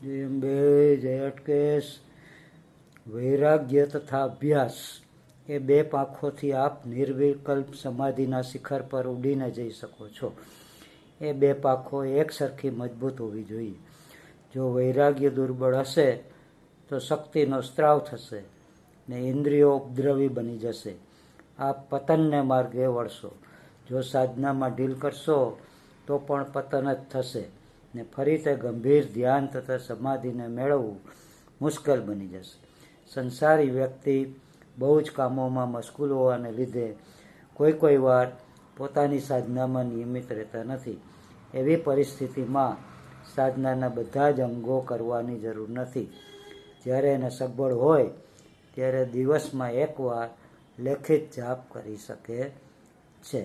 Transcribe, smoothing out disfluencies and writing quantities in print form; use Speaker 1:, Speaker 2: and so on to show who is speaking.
Speaker 1: જય અંબે, જય અટકેશ. વૈરાગ્ય તથા અભ્યાસ એ બે પાંખોથી આપ નિર્વિકલ્પ સમાધિના શિખર પર ઉડીને જઈ શકો છો. એ બે પાંખો એક સરખી મજબૂત હોવી જોઈએ. જો વૈરાગ્ય દુર્બળ હશે તો શક્તિનો સ્ત્રાવ થશે ને ઇન્દ્રિયો ઉપદ્રવી બની જશે. આપ પતનને માર્ગે વળશો. જો સાધનામાં ઢીલ કરશો તો પણ પતન જ થશે ને ફરી તે ગંભીર ધ્યાન તથા સમાધિને મેળવવું મુશ્કેલ બની જશે. સંસારી વ્યક્તિ બહુ જ કામોમાં મશગુલ હોવાને લીધે કોઈ વાર પોતાની સાધનામાં નિયમિત રહેતા નથી. એવી પરિસ્થિતિમાં સાધનાના બધા જ અંગો કરવાની જરૂર નથી. જ્યારે એને સગવડ હોય ત્યારે દિવસમાં એકવાર લેખિત જાપ કરી શકે છે.